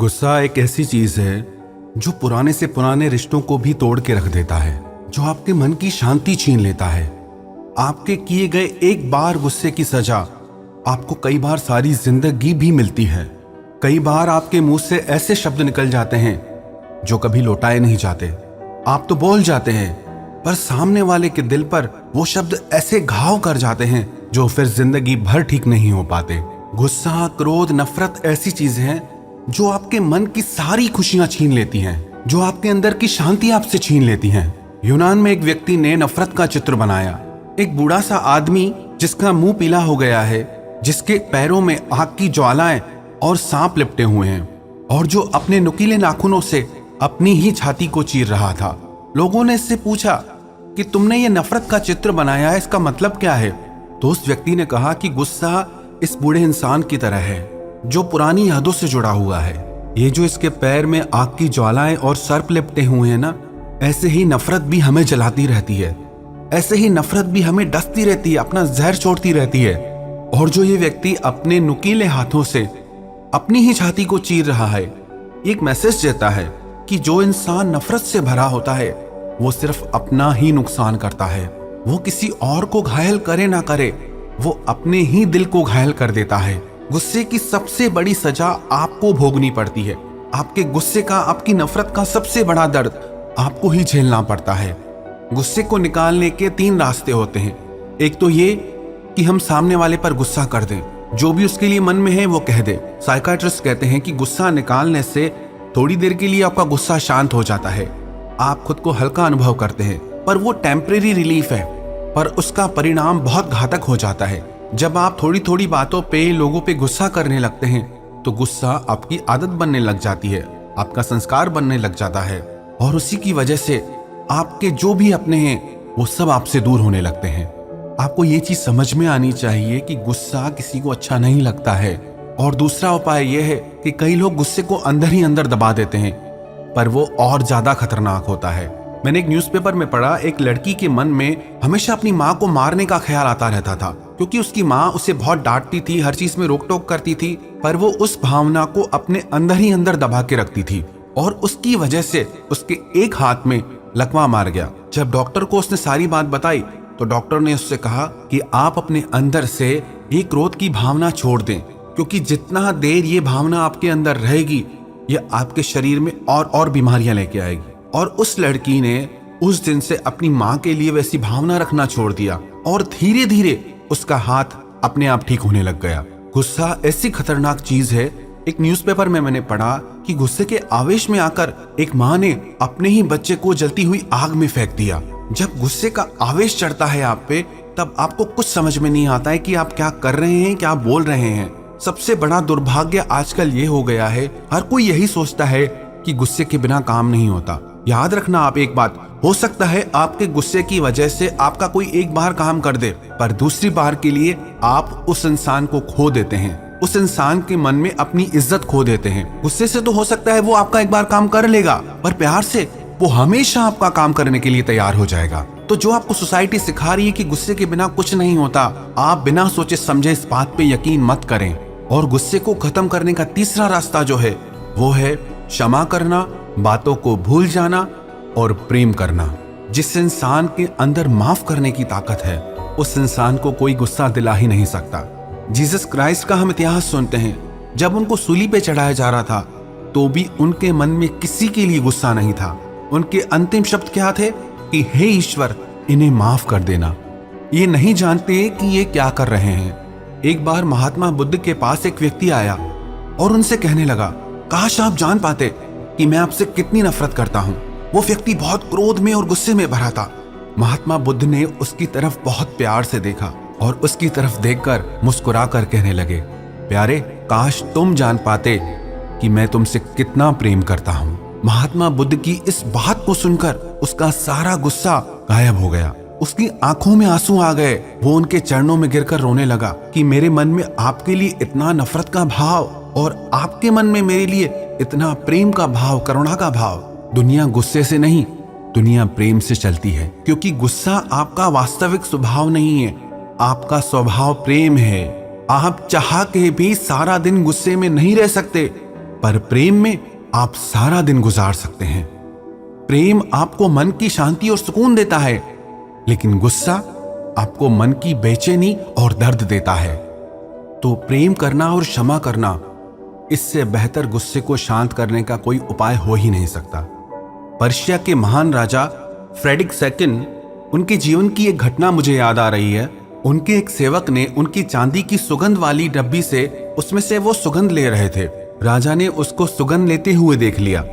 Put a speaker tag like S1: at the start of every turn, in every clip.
S1: गुस्सा एक ऐसी चीज है जो पुराने से पुराने रिश्तों को भी तोड़ के रख देता है, जो आपके मन की शांति छीन लेता है। आपके किए गए एक बार गुस्से की सजा आपको कई बार सारी जिंदगी भी मिलती है। कई बार आपके मुंह से ऐसे शब्द निकल जाते हैं जो कभी लौटाए नहीं जाते। आप तो बोल जाते हैं, पर सामने वाले के दिल पर वो शब्द ऐसे घाव कर जाते हैं जो फिर जिंदगी भर ठीक नहीं हो पाते। गुस्सा, क्रोध, नफरत ऐसी चीजें हैं जो आपके मन की सारी खुशियां छीन लेती हैं, जो आपके अंदर की शांति आपसे छीन लेती हैं। यूनान में एक व्यक्ति ने नफरत का चित्र बनाया। एक बूढ़ा सा आदमी जिसका मुंह पीला हो गया है, जिसके पैरों में आग की ज्वालाएं और सांप लिपटे हुए हैं, और जो अपने नुकीले नाखूनों से अपनी ही छाती को चीर रहा था। लोगों ने इससे पूछा कि तुमने ये नफरत का चित्र बनाया है, इसका मतलब क्या है? तो उस व्यक्ति ने कहा कि गुस्सा इस बूढ़े इंसान की तरह है जो पुरानी यादों से जुड़ा हुआ है। ये जो इसके पैर में आग की ज्वालाएं और सर्प लिपटे हुए हैं ना, ऐसे ही नफरत भी हमें जलाती रहती है, ऐसे ही नफरत भी हमें डसती रहती है, अपना जहर छोड़ती रहती है। और जो ये व्यक्ति अपने नुकीले हाथों से अपनी ही छाती को चीर रहा है, एक मैसेज देता है कि जो इंसान नफरत से भरा होता है वो सिर्फ अपना ही नुकसान करता है। वो किसी और को घायल करे ना करे, वो अपने ही दिल को घायल कर देता है। गुस्से की सबसे बड़ी सजा आपको भोगनी पड़ती है। आपके गुस्से का, आपकी नफरत का सबसे बड़ा दर्द आपको ही झेलना पड़ता है। गुस्से को निकालने के 3 रास्ते होते हैं। एक तो ये कि हम सामने वाले पर गुस्सा कर दें, जो भी उसके लिए मन में है वो कह दे। साइकाट्रिस्ट कहते हैं कि गुस्सा निकालने से थोड़ी देर के लिए आपका गुस्सा शांत हो जाता है, आप खुद को हल्का अनुभव करते हैं, पर वो टेम्परेरी रिलीफ है, पर उसका परिणाम बहुत घातक हो जाता है। जब आप थोड़ी थोड़ी बातों पे लोगों पे गुस्सा करने लगते हैं तो गुस्सा आपकी आदत बनने लग जाती है, आपका संस्कार बनने लग जाता है, और उसी की वजह से आपके जो भी अपने हैं वो सब आपसे दूर होने लगते हैं। आपको ये चीज समझ में आनी चाहिए कि गुस्सा किसी को अच्छा नहीं लगता है। और दूसरा उपाय यह है कि कई लोग गुस्से को अंदर ही अंदर दबा देते हैं, पर वो और ज्यादा खतरनाक होता है। मैंने एक न्यूज़पेपर में पढ़ा, एक लड़की के मन में हमेशा अपनी माँ को मारने का ख्याल आता रहता था, क्योंकि उसकी माँ उसे बहुत डांटती थी, हर चीज में रोक टोक करती थी, पर वो उस भावना को अपने अंदर ही अंदर दबा के रखती थी, और उसकी वजह से उसके एक हाथ में लकवा मार गया। जब डॉक्टर को उसने सारी बात बताई तो डॉक्टर ने उससे कहा कि आप अपने अंदर से ये क्रोध की भावना छोड़ दें, क्योंकि जितना देर ये भावना आपके अंदर रहेगी ये आपके शरीर में और बीमारियां लेके आएगी। और उस लड़की ने उस दिन से अपनी माँ के लिए वैसी भावना रखना छोड़ दिया, और धीरे धीरे उसका हाथ अपने आप ठीक होने लग गया। गुस्सा ऐसी खतरनाक चीज है। एक न्यूज़पेपर में मैंने पढ़ा कि गुस्से के आवेश में आकर एक माँ ने अपने ही बच्चे को जलती हुई आग में फेंक दिया। जब गुस्से का आवेश चढ़ता है आप पे, तब आपको कुछ समझ में नहीं आता है कि आप क्या कर रहे हैं, क्या बोल रहे हैं। सबसे बड़ा दुर्भाग्य आजकल ये हो गया है, हर कोई यही सोचता है कि गुस्से के बिना काम नहीं होता। याद रखना आप एक बात, हो सकता है आपके गुस्से की वजह से आपका कोई एक बार काम कर दे, पर दूसरी बार के लिए आप उस इंसान को खो देते हैं, उस इंसान के मन में अपनी इज्जत खो देते हैं। गुस्से से तो हो सकता है वो आपका एक बार काम कर लेगा, पर प्यार से वो हमेशा आपका काम करने के लिए तैयार हो जाएगा। तो जो आपको सोसाइटी सिखा रही है कि गुस्से के बिना कुछ नहीं होता, आप बिना सोचे समझे इस बात पे यकीन मत करें। और गुस्से को खत्म करने का तीसरा रास्ता जो है वो है क्षमा करना, बातों को भूल जाना और प्रेम करना। जिस इंसान के अंदर माफ करने की ताकत है उस इंसान को कोई गुस्सा दिला ही नहीं सकता। जीसस क्राइस्ट का हम इतिहास सुनते हैं, जब उनको सूली पे चढ़ाया जा रहा था तो भी उनके मन में किसी के लिए गुस्सा नहीं था। उनके अंतिम शब्द क्या थे कि हे ईश्वर, इन्हें माफ कर देना। ये नहीं जानते कि ये क्या कर रहे हैं। एक बार महात्मा बुद्ध के पास एक व्यक्ति आया और उनसे कहने लगा, काश आप जान पाते कि मैं आपसे कितनी नफरत करता हूँ। वो व्यक्ति बहुत क्रोध में और गुस्से में भरा था। महात्मा बुद्ध ने उसकी तरफ बहुत प्यार से देखा और उसकी तरफ देखकर मुस्कुरा कर कहने लगे, प्यारे, काश तुम जान पाते कि मैं तुमसे कितना प्रेम करता हूँ। महात्मा बुद्ध की इस बात को सुनकर उसका सारा गुस्सा गायब हो गया। उसकी आंखों में आंसू आ गए। वो उनके चरणों में गिरकर रोने लगा कि मेरे मन में आपके लिए इतना नफरत का भाव और आपके मन में मेरे लिए इतना प्रेम का भाव, करुणा का भाव। दुनिया गुस्से से नहीं, दुनिया प्रेम से चलती है, क्योंकि गुस्सा आपका वास्तविक स्वभाव नहीं है, आपका स्वभाव प्रेम है। आप चाह के भी सारा दिन गुस्से में नहीं रह सकते। पर प्रेम में आप सारा दिन गुजार सकते हैं। प्रेम आपको मन की शांति और सुकून देता है, लेकिन गुस्सा आपको मन की बेचैनी और दर्द देता है। तो प्रेम करना और क्षमा करना, इससे बेहतर गुस्से को शांत करने का कोई उपाय हो ही नहीं सकता। पर्शिया के महान राजा फ्रेडरिक सेकंड, उनके जीवन की एक घटना मुझे याद आ रही है। उनके एक सेवक ने उनकी चांदी की सुगंध वाली डब्बी से उसमें से वो सुगंध ले रहे थे। राजा ने उसको सुगंध लेते हुए देख लिया।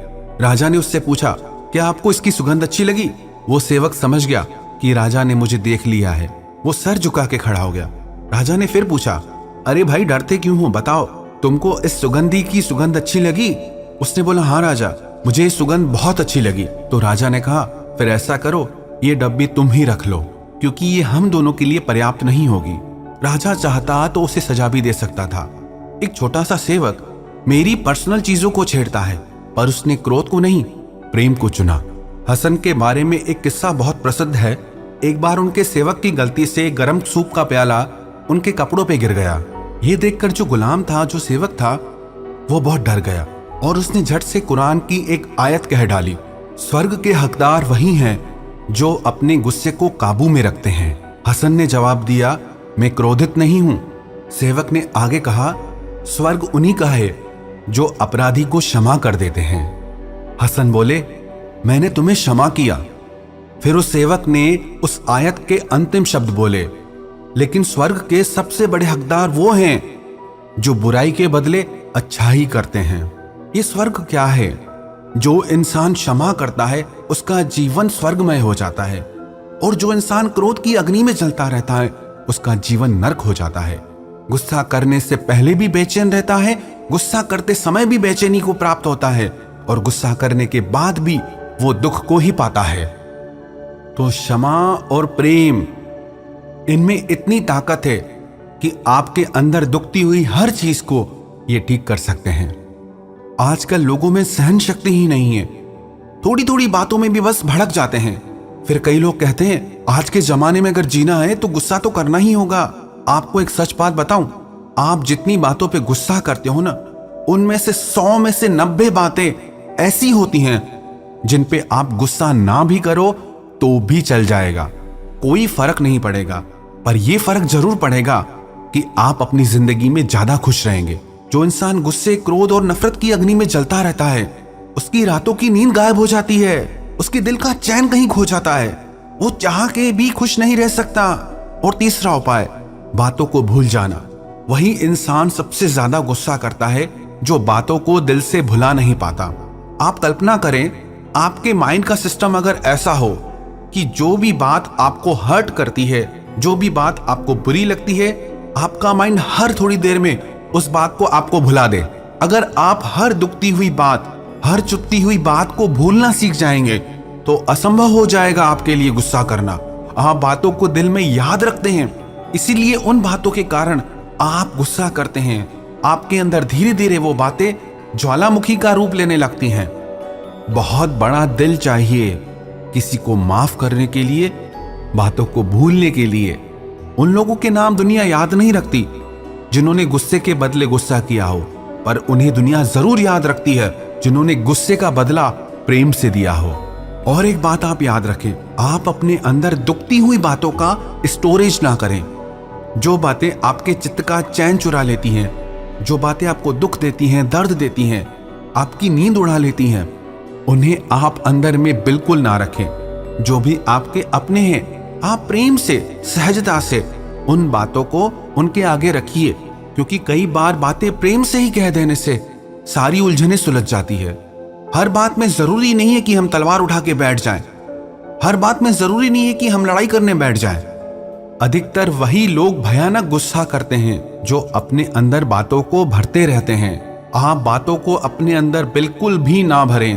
S1: राजा ने उससे पूछा, क्या आपको इसकी सुगंध अच्छी लगी? वो सेवक समझ गया कि राजा ने मुझे देख लिया है। वो सर झुका के खड़ा हो गया। राजा ने फिर पूछा, अरे भाई डरते क्यों हो, बताओ तुमको इस सुगंधी की सुगंध अच्छी लगी? उसने बोला, हाँ राजा, मुझे ये सुगंध बहुत अच्छी लगी। तो राजा ने कहा, फिर ऐसा करो, ये डब्बी तुम ही रख लो, क्योंकि ये हम दोनों के लिए पर्याप्त नहीं होगी। राजा चाहता तो उसे सजा भी दे सकता था। एक छोटा सा सेवक मेरी पर्सनल चीजों को छेड़ता है, पर उसने क्रोध को नहीं, प्रेम को चुना। हसन के बारे में एक किस्सा बहुत प्रसिद्ध है। एक बार उनके सेवक की गलती से गर्म सूप का प्याला उनके कपड़ों पे गिर गया। ये देखकर जो गुलाम था, जो सेवक था, वो बहुत डर गया और उसने झट से कुरान की एक आयत कह डाली, स्वर्ग के हकदार वही हैं जो अपने गुस्से को काबू में रखते हैं। हसन ने जवाब दिया, मैं क्रोधित नहीं हूं। सेवक ने आगे कहा, स्वर्ग उन्हीं का है जो अपराधी को क्षमा कर देते हैं। हसन बोले, मैंने तुम्हें क्षमा किया। फिर उस सेवक ने उस आयत के अंतिम शब्द बोले, लेकिन स्वर्ग के सबसे बड़े हकदार वो हैं जो बुराई के बदले अच्छाई करते हैं। ये स्वर्ग क्या है? जो इंसान क्षमा करता है उसका जीवन स्वर्गमय हो जाता है, और जो इंसान क्रोध की अग्नि में जलता रहता है उसका जीवन नरक हो जाता है। गुस्सा करने से पहले भी बेचैन रहता है, गुस्सा करते समय भी बेचैनी को प्राप्त होता है, और गुस्सा करने के बाद भी वो दुख को ही पाता है। तो क्षमा और प्रेम, इनमें इतनी ताकत है कि आपके अंदर दुखती हुई हर चीज को ये ठीक कर सकते हैं। आजकल लोगों में सहन शक्ति ही नहीं है, थोड़ी थोड़ी बातों में भी बस भड़क जाते हैं। फिर कई लोग कहते हैं, आज के जमाने में अगर जीना है तो गुस्सा तो करना ही होगा। आपको एक सच बात बताऊं, आप जितनी बातों पे गुस्सा करते हो ना, उनमें से 100 में से 90 बातें ऐसी होती हैं जिन पे आप गुस्सा ना भी करो तो भी चल जाएगा, कोई फर्क नहीं पड़ेगा। पर यह फर्क जरूर पड़ेगा कि आप अपनी जिंदगी में ज्यादा खुश रहेंगे। जो इंसान गुस्से, क्रोध और नफरत की अग्नि में जलता रहता है, उसकी रातों की नींद गायब हो जाती है, उसके दिल का चैन कहीं खो जाता है, वो चाह के भी खुश नहीं रह सकता। और तीसरा उपाय, बातों को भूल जाना। वही इंसान सबसे ज्यादा गुस्सा करता है जो बातों को दिल से भुला नहीं पाता। आप कल्पना करें, आपके माइंड का सिस्टम अगर ऐसा हो कि जो भी बात आपको हर्ट करती है, जो भी बात आपको बुरी लगती है, आपका माइंड हर थोड़ी देर में उस बात को आपको भुला दे। अगर आप हर दुखती हुई बात, हर चुपती हुई बात को भूलना सीख जाएंगे तो असंभव हो जाएगा आपके लिए गुस्सा करना। आप बातों को दिल में याद रखते हैं, इसीलिए उन बातों के कारण आप गुस्सा करते हैं। आपके अंदर धीरे धीरे वो बातें ज्वालामुखी का रूप लेने लगती हैं। बहुत बड़ा दिल चाहिए किसी को माफ करने के लिए, बातों को भूलने के लिए। उन लोगों के नाम दुनिया याद नहीं रखती जिन्होंने गुस्से के बदले गुस्सा किया हो, पर उन्हें दुनिया जरूर याद रखती है जिन्होंने गुस्से का बदला प्रेम से दिया हो। और एक बात आप याद रखें, आप अपने अंदर दुखती हुई बातों का स्टोरेज ना करें। जो बातें आपके चित्त का चैन चुरा लेती हैं, जो बातें आपको दुख देती हैं, दर्द देती हैं, आपकी नींद उड़ा लेती हैं, उन्हें आप अंदर में बिल्कुल ना रखें। जो भी आपके अपने हैं, आप प्रेम से, सहजता से उन बातों को उनके आगे रखिए, क्योंकि कई बार बातें प्रेम से ही कह देने से सारी उलझनें सुलझ जाती है। हर बात में जरूरी नहीं है कि हम तलवार उठा के बैठ जाएं, हर बात में जरूरी नहीं है कि हम लड़ाई करने बैठ जाएं। अधिकतर वही लोग भयानक गुस्सा करते हैं जो अपने अंदर बातों को भरते रहते हैं। आप बातों को अपने अंदर बिल्कुल भी ना भरें।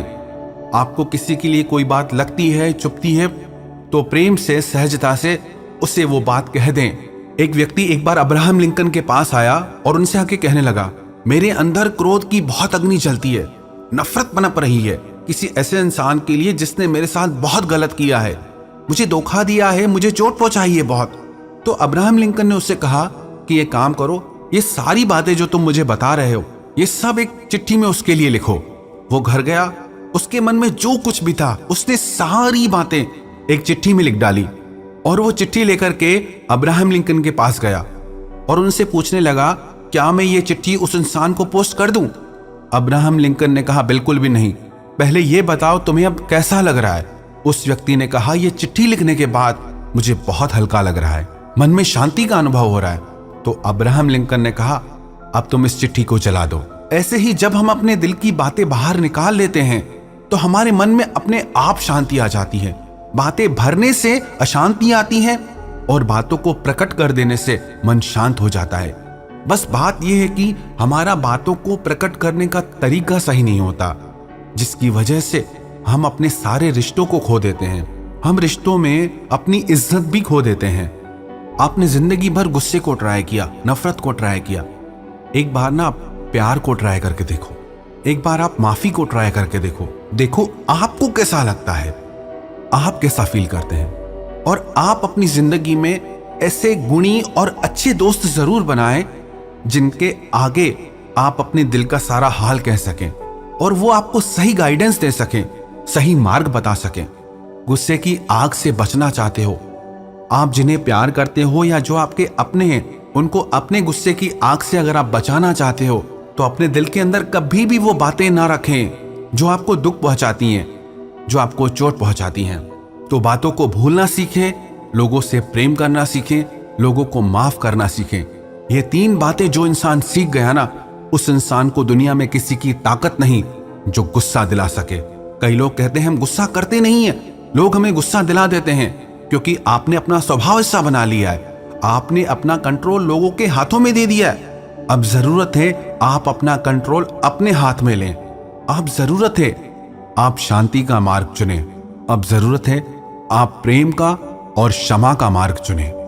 S1: आपको किसी के लिए कोई बात लगती है, चुभती है, तो प्रेम से, सहजता से उसे वो बात कह दें। एक व्यक्ति एक बार अब्राहम लिंकन के पास आया और उनसे आके कहने लगा, मेरे अंदर क्रोध की बहुत अग्नि जलती है, नफरत पनप रही है किसी ऐसे इंसान के लिए जिसने मेरे साथ बहुत गलत किया है, मुझे धोखा दिया है, मुझे चोट पहुंचाई है बहुत। तो अब्राहम लिंकन ने उससे कहा कि ये काम करो, ये सारी बातें जो तुम मुझे बता रहे हो ये सब एक चिट्ठी में उसके लिए लिखो। वो घर गया, उसके मन में जो कुछ भी था उसने सारी बातें एक चिट्ठी में लिख डाली और वो चिट्ठी लेकर के अब्राहम लिंकन के पास गया और उनसे पूछने लगा, क्या मैं ये चिट्ठी उस इंसान को पोस्ट कर दूं? अब्राहम लिंकन ने कहा, बिल्कुल भी नहीं, पहले ये बताओ तुम्हें अब कैसा लग रहा है। उस व्यक्ति ने कहा, ये चिट्ठी लिखने के बाद मुझे बहुत हल्का लग रहा है, मन में शांति का अनुभव हो रहा है। तो अब्राहम लिंकन ने कहा, अब तुम इस चिट्ठी को जला दो। ऐसे ही जब हम अपने दिल की बातें बाहर निकाल लेते हैं तो हमारे मन में अपने आप शांति आ जाती है। बातें भरने से अशांति आती है और बातों को प्रकट कर देने से मन शांत हो जाता है। बस बात यह है कि हमारा बातों को प्रकट करने का तरीका सही नहीं होता, जिसकी वजह से हम अपने सारे रिश्तों को खो देते हैं। हम रिश्तों में अपनी इज्जत भी खो देते हैं। आपने जिंदगी भर गुस्से को ट्राई किया, नफरत को ट्राई किया, एक बार ना आप प्यार को ट्राई करके देखो, एक बार आप माफी को ट्राई करके देखो। देखो आपको कैसा लगता है, आप कैसा फील करते हैं। और आप अपनी जिंदगी में ऐसे गुणी और अच्छे दोस्त जरूर बनाएं जिनके आगे आप अपने दिल का सारा हाल कह सकें और वो आपको सही गाइडेंस दे सकें, सही मार्ग बता सकें। गुस्से की आग से बचना चाहते हो, आप जिन्हें प्यार करते हो या जो आपके अपने हैं, उनको अपने गुस्से की आग से अगर आप बचाना चाहते हो तो अपने दिल के अंदर कभी भी वो बातें ना रखें जो आपको दुख पहुंचाती हैं, जो आपको चोट पहुंचाती हैं। तो बातों को भूलना सीखें, लोगों से प्रेम करना सीखें, लोगों को माफ करना सीखें। ये 3 बातें जो इंसान सीख गया ना, उस इंसान को दुनिया में किसी की ताकत नहीं जो गुस्सा दिला सके। कई लोग कहते हैं हम गुस्सा करते नहीं है, लोग हमें गुस्सा दिला देते हैं क्योंकि आपने अपना स्वभाव ऐसा बना लिया है, आपने अपना कंट्रोल लोगों के हाथों में दे दिया है। अब जरूरत है आप अपना कंट्रोल अपने हाथ में लें। अब जरूरत है आप शांति का मार्ग चुनें। अब जरूरत है आप प्रेम का और क्षमा का मार्ग चुनें।